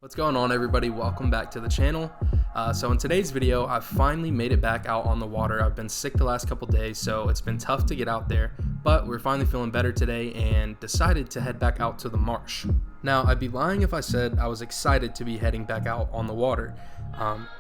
What's going on, everybody? Welcome back to the channel. So in today's video, I finally made it back out on the water. I've been sick the last couple days, so it's been tough to get out there, but we're finally feeling better today and decided to head back out to the marsh. Now, I'd be lying if I said I was excited to be heading back out on the water.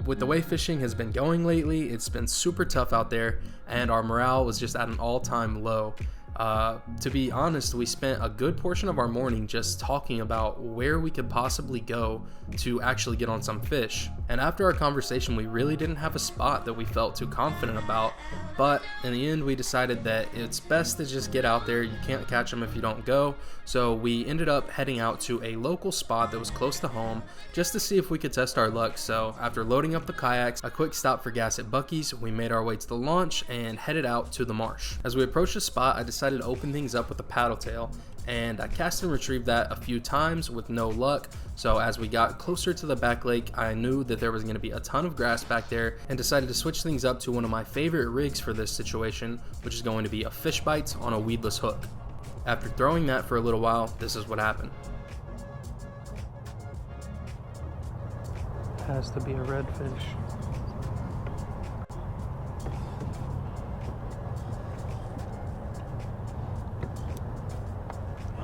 With the way fishing has been going lately, it's been super tough out there, and our morale was just at an all-time low. To be honest, we spent a good portion of our morning just talking about where we could possibly go to actually get on some fish. And after our conversation, we really didn't have a spot that we felt too confident about, but in the end we decided that it's best to just get out there. You can't catch them if you don't go. So we ended up heading out to a local spot that was close to home just to see if we could test our luck. So after loading up the kayaks, a quick stop for gas at Buc-ee's, we made our way to the launch and headed out to the marsh. As we approached the spot, I decided to open things up with a paddle tail, and I cast and retrieved that a few times with no luck. So as we got closer to the back lake, I knew that there was going to be a ton of grass back there and decided to switch things up to one of my favorite rigs for this situation, which is going to be a fish bites on a weedless hook. After throwing that for a little while, this is what happened. Has to be a redfish.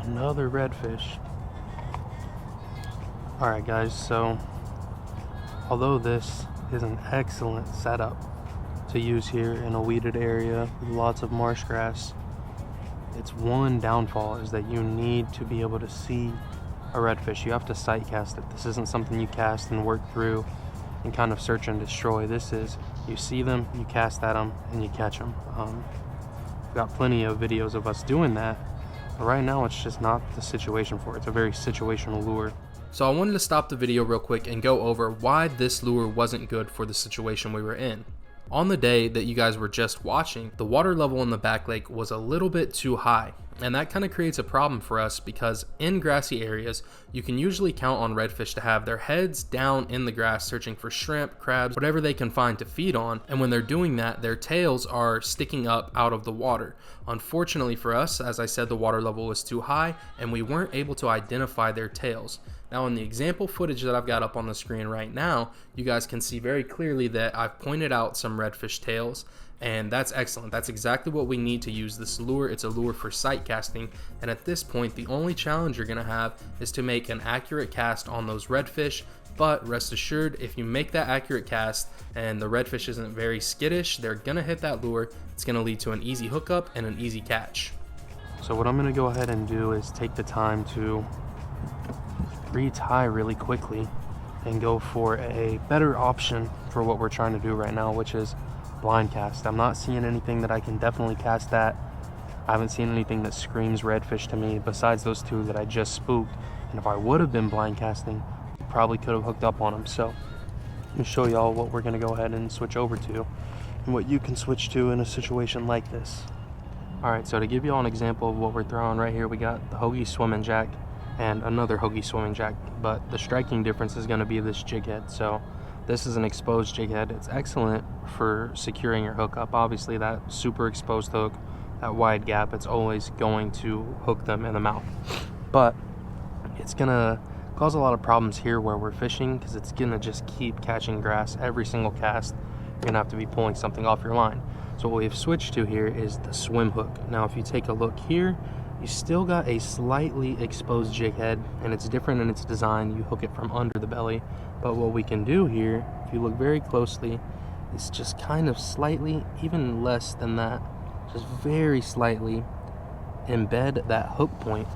Another redfish. Alright guys, so although this is an excellent setup to use here in a weeded area with lots of marsh grass, its one downfall is that you need to be able to see a redfish. You have to sight cast it. This isn't something you cast and work through and kind of search and destroy. This is, you see them, you cast at them, and you catch them. We've got plenty of videos of us doing that, but right now it's just not the situation for it. It's a very situational lure. So I wanted to stop the video real quick and go over why this lure wasn't good for the situation we were in. On the day that you guys were just watching, the water level in the back lake was a little bit too high, and that kind of creates a problem for us because in grassy areas, you can usually count on redfish to have their heads down in the grass searching for shrimp, crabs, whatever they can find to feed on, and when they're doing that, their tails are sticking up out of the water. Unfortunately for us, as I said, the water level was too high, and we weren't able to identify their tails. Now in the example footage that I've got up on the screen right now, you guys can see very clearly that I've pointed out some redfish tails, and that's excellent. That's exactly what we need to use this lure. It's a lure for sight casting, and at this point the only challenge you're gonna have is to make an accurate cast on those redfish. But rest assured, if you make that accurate cast and the redfish isn't very skittish, they're gonna hit that lure. It's gonna lead to an easy hookup and an easy catch. So what I'm gonna go ahead and do is take the time to retie really quickly and go for a better option for what we're trying to do right now, which is blind cast. I'm not seeing anything that I can definitely cast at. I haven't seen anything that screams redfish to me besides those two that I just spooked, and if I would have been blind casting, probably could have hooked up on them. So let me show y'all what we're going to go ahead and switch over to and what you can switch to in a situation like this. Alright, so to give y'all an example of what we're throwing right here, we got the Hoagie Swimming Jack and another Hoagie Swimming Jack, but the striking difference is going to be this jig head. So this is an exposed jig head. It's excellent for securing your hookup. Obviously that super exposed hook, that wide gap, it's always going to hook them in the mouth, but it's gonna cause a lot of problems here where we're fishing because it's gonna just keep catching grass every single cast. You're gonna have to be pulling something off your line. So what we've switched to here is the swim hook. Now if you take a look here, you still got a slightly exposed jig head, and it's different in its design. You hook it from under the belly, but what we can do here, if you look very closely, is just kind of slightly, even less than that, just very slightly embed that hook point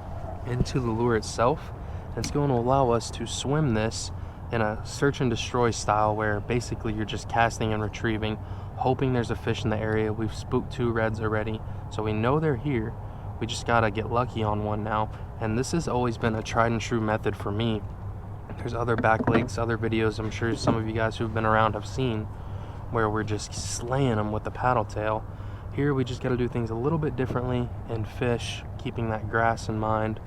into the lure itself. It's going to allow us to swim this in a search and destroy style where basically you're just casting and retrieving, hoping there's a fish in the area. We've spooked two reds already, so we know they're here. We just gotta get lucky on one now, and this has always been a tried and true method for me. There's other back lakes, other videos I'm sure some of you guys who've been around have seen where we're just slaying them with the paddle tail. Here we just gotta do things a little bit differently and fish, keeping that grass in mind,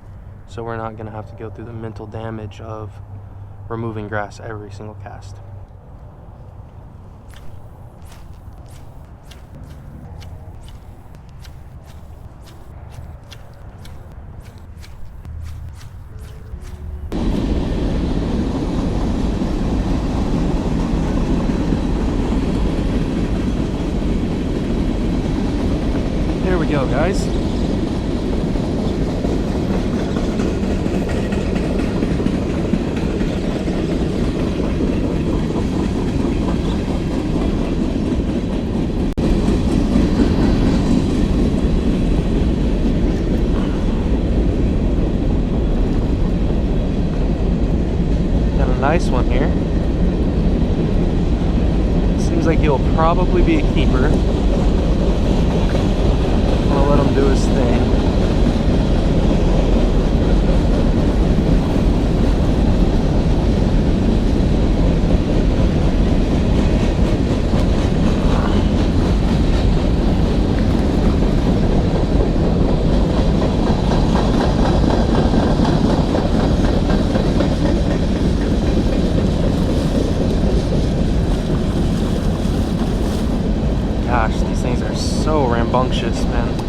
so we're not gonna have to go through the mental damage of removing grass every single cast. guys. Got a nice one here. Seems like he'll probably be a keeper. I'll let him do his thing. Gosh, these things are so rambunctious, man.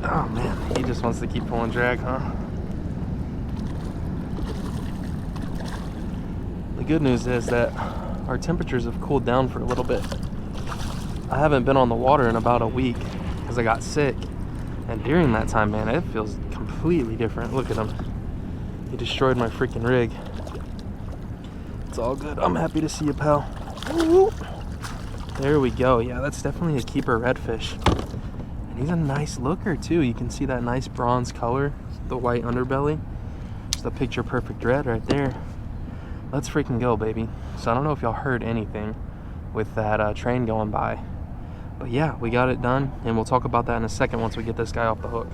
Oh man, he just wants to keep pulling drag, huh? The good news is that our temperatures have cooled down for a little bit. I haven't been on the water in about a week because I got sick, and during that time, man, it feels completely different. Look at him. He destroyed my freaking rig. It's all good. I'm happy to see you, pal. Woo-hoo. There we go. Yeah, that's definitely a keeper redfish. And he's a nice looker too. You can see that nice bronze color, the white underbelly. Just a picture perfect red right there. Let's freaking go, baby. So I don't know if y'all heard anything with that train going by, but yeah, we got it done, and we'll talk about that in a second once we get this guy off the hook.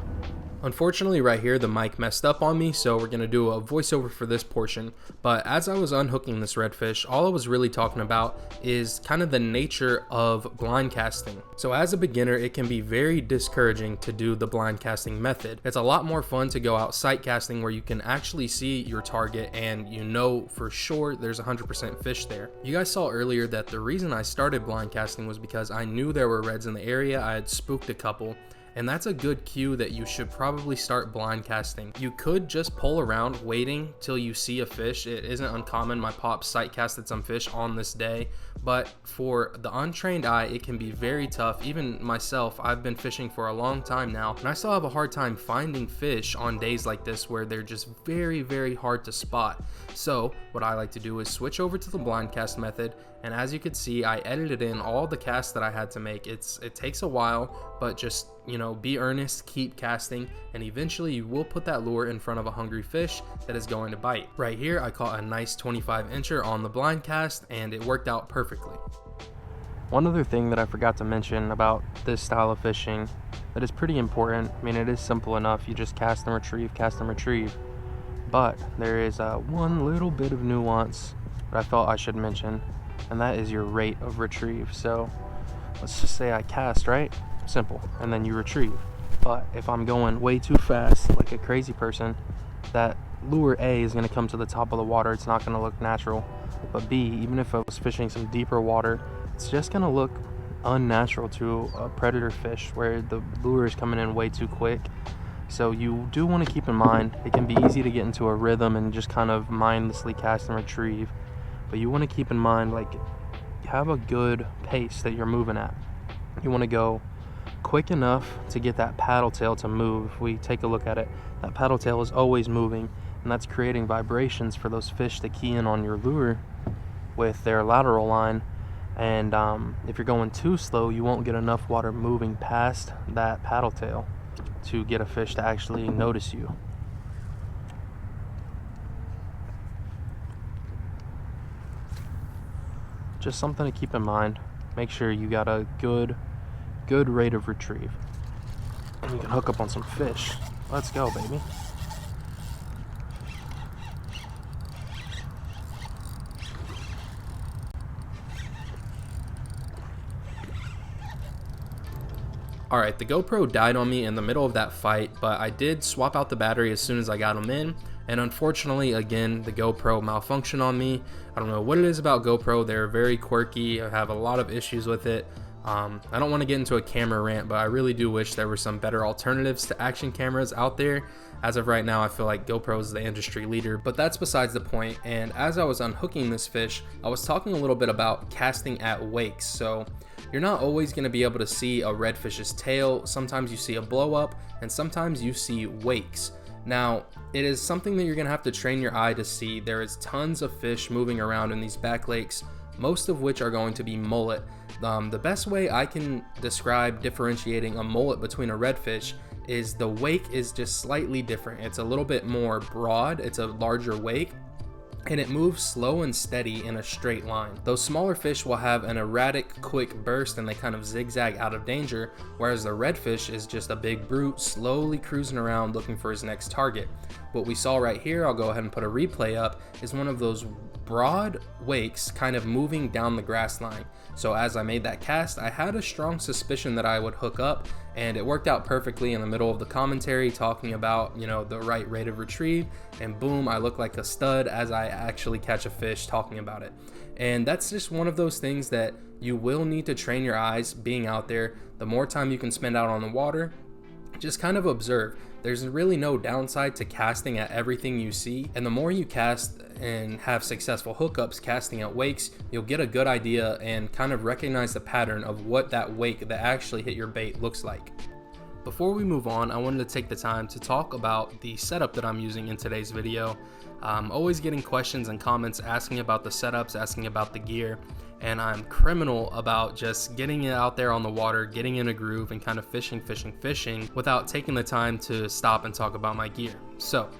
Unfortunately, right here, the mic messed up on me, so we're going to do a voiceover for this portion. But as I was unhooking this redfish, all I was really talking about is kind of the nature of blind casting. So as a beginner, it can be very discouraging to do the blind casting method. It's a lot more fun to go out sight casting where you can actually see your target and you know for sure there's 100% fish there. You guys saw earlier that the reason I started blind casting was because I knew there were reds in the area. I had spooked a couple. And that's a good cue that you should probably start blind casting. You could just pull around waiting till you see a fish. It isn't uncommon. My pop sight casted some fish on this day, but for the untrained eye, it can be very tough. Even myself, I've been fishing for a long time now, and I still have a hard time finding fish on days like this where they're just very, very hard to spot. So what I like to do is switch over to the blind cast method. And as you can see, I edited in all the casts that I had to make. It takes a while, but just, you know, be earnest, keep casting, and eventually you will put that lure in front of a hungry fish that is going to bite. Right here, I caught a nice 25-incher on the blind cast, and it worked out perfectly. One other thing that I forgot to mention about this style of fishing that is pretty important. I mean, it is simple enough. You just cast and retrieve, cast and retrieve. But there is one little bit of nuance that I felt I should mention, and that is your rate of retrieve. So let's just say I cast, right? Simple. And then you retrieve. But if I'm going way too fast, like a crazy person, that lure A is going to come to the top of the water. It's not going to look natural. But B, even if I was fishing some deeper water, it's just going to look unnatural to a predator fish where the lure is coming in way too quick. So you do want to keep in mind, it can be easy to get into a rhythm and just kind of mindlessly cast and retrieve. But you want to keep in mind, like, have a good pace that you're moving at. You want to go quick enough to get that paddle tail to move. If we take a look at it, that paddle tail is always moving, and that's creating vibrations for those fish to key in on your lure with their lateral line. And if you're going too slow, you won't get enough water moving past that paddle tail to get a fish to actually notice you. Just something to keep in mind. Make sure you got a good rate of retrieve, and you can hook up on some fish. Let's go, baby. Alright, the GoPro died on me in the middle of that fight, but I did swap out the battery as soon as I got them in, and unfortunately, again, the GoPro malfunctioned on me. I don't know what it is about GoPro. They're very quirky. I have a lot of issues with it, I don't want to get into a camera rant, but I really do wish there were some better alternatives to action cameras out there. As of right now, I feel like GoPro is the industry leader, but that's besides the point. And as I was unhooking this fish, I was talking a little bit about casting at wakes. So you're not always going to be able to see a redfish's tail. Sometimes you see a blow up, and sometimes you see wakes. Now, it is something that you're going to have to train your eye to see. There is tons of fish moving around in these back lakes, most of which are going to be mullet. The best way I can describe differentiating a mullet between a redfish is the wake is just slightly different. It's a little bit more broad, it's a larger wake, and it moves slow and steady in a straight line. Those smaller fish will have an erratic, quick burst and they kind of zigzag out of danger, whereas the redfish is just a big brute slowly cruising around looking for his next target. What we saw right here, I'll go ahead and put a replay up, is one of those broad wakes kind of moving down the grass line. So as I made that cast, I had a strong suspicion that I would hook up, and it worked out perfectly in the middle of the commentary talking about, the right rate of retrieve, and boom, I look like a stud as I actually catch a fish talking about it. And that's just one of those things that you will need to train your eyes being out there. The more time you can spend out on the water, just kind of observe. There's really no downside to casting at everything you see, and the more you cast and have successful hookups casting at wakes, you'll get a good idea and kind of recognize the pattern of what that wake that actually hit your bait looks like. Before we move on, I wanted to take the time to talk about the setup that I'm using in today's video. I'm always getting questions and comments asking about the setups, asking about the gear, and I'm criminal about just getting it out there on the water, getting in a groove, and kind of fishing without taking the time to stop and talk about my gear. So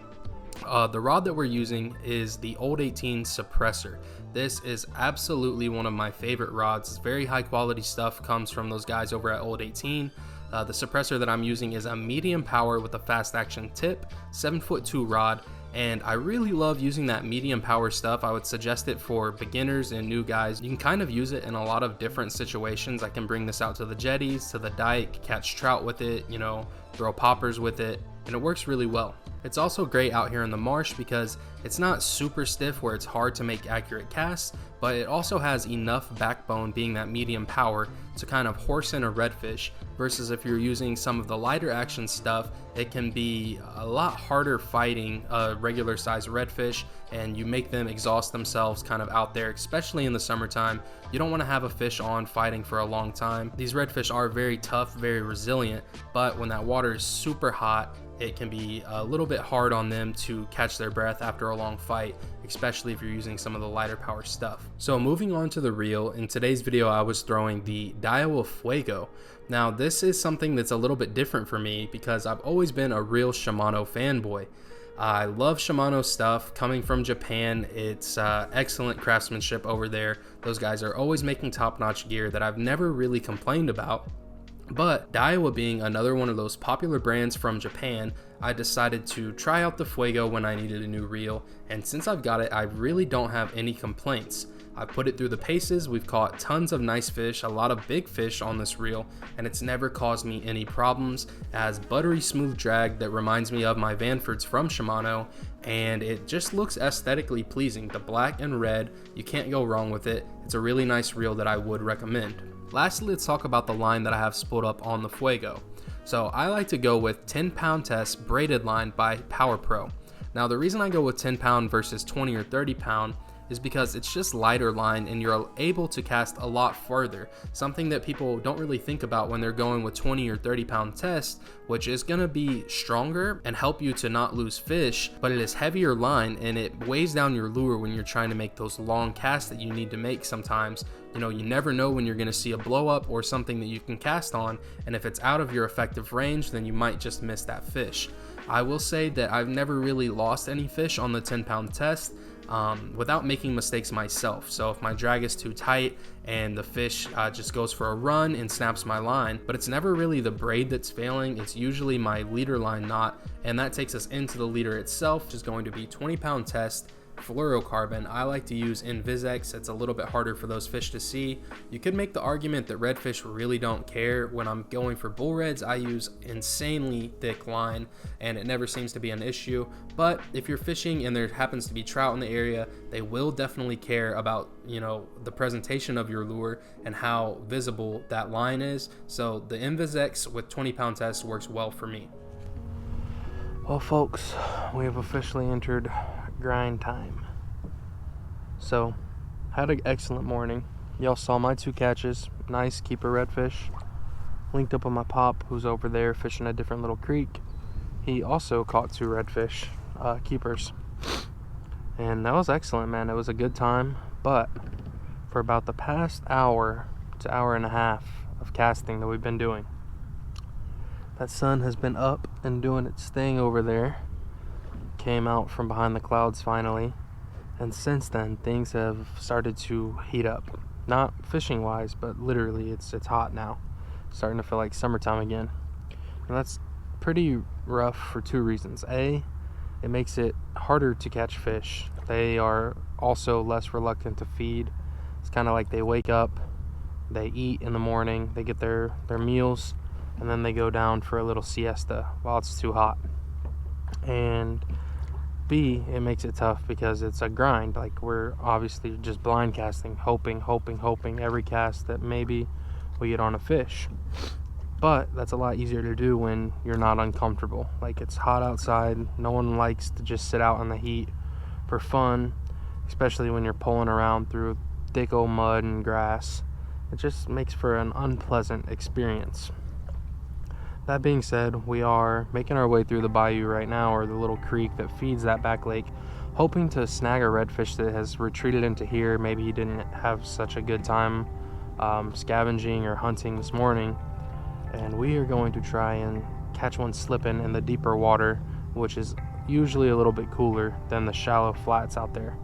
the rod that we're using is the Old 18 Suppressor. This is absolutely one of my favorite rods. It's very high quality stuff, comes from those guys over at Old 18. The suppressor that I'm using is a medium power with a fast action tip, 7'2" rod, and I really love using that medium power stuff. I would suggest it for beginners and new guys. You can kind of use it in a lot of different situations. I can bring this out to the jetties, to the dike, catch trout with it, throw poppers with it, and it works really well. It's also great out here in the marsh because it's not super stiff where it's hard to make accurate casts, but it also has enough backbone, being that medium power, to kind of horse in a redfish, versus if you're using some of the lighter action stuff, it can be a lot harder fighting a regular sized redfish, and you make them exhaust themselves kind of out there, especially in the summertime. You don't want to have a fish on fighting for a long time. These redfish are very tough, very resilient, but when that water is super hot, it can be a little bit hard on them to catch their breath after a long fight, especially if you're using some of the lighter power stuff. So moving on to the reel, in today's video I was throwing the Daiwa Fuego. Now this is something that's a little bit different for me because I've always been a real Shimano fanboy. I love Shimano stuff coming from Japan. It's excellent craftsmanship over there. Those guys are always making top-notch gear that I've never really complained about. But Daiwa being another one of those popular brands from Japan, I decided to try out the Fuego when I needed a new reel, and since I've got it, I really don't have any complaints. I've put it through the paces, we've caught tons of nice fish, a lot of big fish on this reel, and it's never caused me any problems. It has buttery smooth drag that reminds me of my Vanfords from Shimano, and it just looks aesthetically pleasing. The black and red, you can't go wrong with it. It's a really nice reel that I would recommend. Lastly, let's talk about the line that I have spooled up on the Fuego. So I like to go with 10-pound test braided line by Power Pro. Now the reason I go with 10 pound versus 20 or 30 pound is because it's just lighter line and you're able to cast a lot further. Something that people don't really think about when they're going with 20 or 30 pound test, which is going to be stronger and help you to not lose fish, but it is heavier line and it weighs down your lure when you're trying to make those long casts that you need to make sometimes. You never know when you're going to see a blow up or something that you can cast on, and if it's out of your effective range, then you might just miss that fish. I will say that I've never really lost any fish on the 10-pound test without making mistakes myself. So if my drag is too tight and the fish just goes for a run and snaps my line, but it's never really the braid that's failing, it's usually my leader line knot, and that takes us into the leader itself, which is going to be 20-pound test, fluorocarbon, I like to use Invisex. It's a little bit harder for those fish to see. You could make the argument that redfish really don't care. When I'm going for bull reds, I use insanely thick line and it never seems to be an issue. But if you're fishing and there happens to be trout in the area, they will definitely care about, you know, the presentation of your lure and how visible that line is. So the Invisex with 20-pound test works well for me. Well, folks, we have officially entered grind time. So, had an excellent morning. Y'all saw my 2 catches. Nice keeper redfish. Linked up with my pop, who's over there fishing a different little creek. He also caught 2 redfish keepers. And that was excellent, man. It was a good time. But for about the past hour to hour and a half of casting that we've been doing, that sun has been up and doing its thing over there. Came out from behind the clouds finally. And since then, things have started to heat up. Not fishing wise, but literally it's hot now. Starting to feel like summertime again. And that's pretty rough for 2 reasons. A, it makes it harder to catch fish. They are also less reluctant to feed. It's kind of like they wake up, they eat in the morning, they get their meals, and then they go down for a little siesta while it's too hot. And B, it makes it tough because it's a grind. Like, we're obviously just blind casting, hoping every cast that maybe we get on a fish. But that's a lot easier to do when you're not uncomfortable. Like, it's hot outside. No one likes to just sit out in the heat for fun, especially when you're pulling around through thick old mud and grass. It just makes for an unpleasant experience. That being said, we are making our way through the bayou right now, or the little creek that feeds that back lake, hoping to snag a redfish that has retreated into here. Maybe he didn't have such a good time scavenging or hunting this morning, and we are going to try and catch one slipping in the deeper water, which is usually a little bit cooler than the shallow flats out there.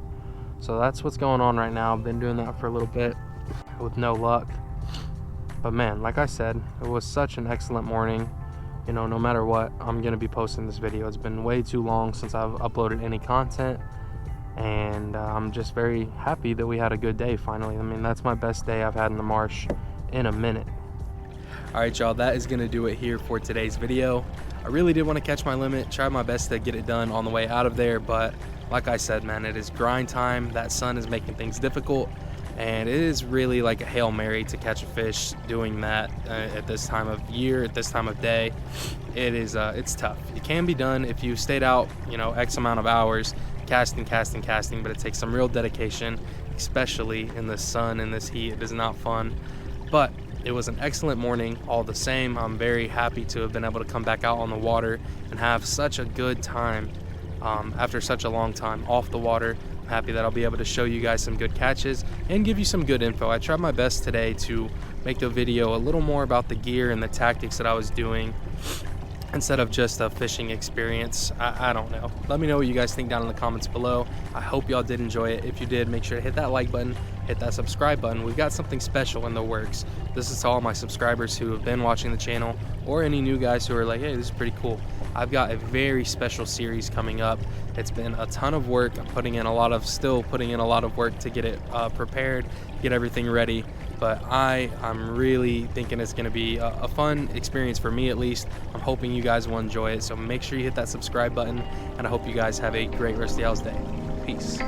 So that's what's going on right now. I've been doing that for a little bit with no luck. But man, like I said, it was such an excellent morning. You know, no matter what, I'm going to be posting this video. It's been way too long since I've uploaded any content. And I'm just very happy that we had a good day finally. I mean, that's my best day I've had in the marsh in a minute. All right, y'all, that is going to do it here for today's video. I really did want to catch my limit, try my best to get it done on the way out of there. But like I said, man, it is grind time. That sun is making things difficult. And it is really like a Hail Mary to catch a fish doing that at this time of year, at this time of day. It's tough. It can be done if you stayed out, you know, X amount of hours casting, but it takes some real dedication, especially in the sun and this heat. It is not fun, but it was an excellent morning all the same. I'm very happy to have been able to come back out on the water and have such a good time after such a long time off the water. Happy that I'll be able to show you guys some good catches and give you some good info. I tried my best today to make the video a little more about the gear and the tactics that I was doing instead of just a fishing experience. I don't know. Let me know what you guys think down in the comments below. I hope y'all did enjoy it. If you did, make sure to hit that like button, hit that subscribe button. We've got something special in the works. This is to all my subscribers who have been watching the channel, or any new guys who are like, hey, this is pretty cool. I've got a very special series coming up. It's been a ton of work. I'm still putting in a lot of work to get it prepared, get everything ready. But I'm really thinking it's going to be a fun experience for me, at least. I'm hoping you guys will enjoy it. So make sure you hit that subscribe button, and I hope you guys have a great rest of y'all's day. Peace.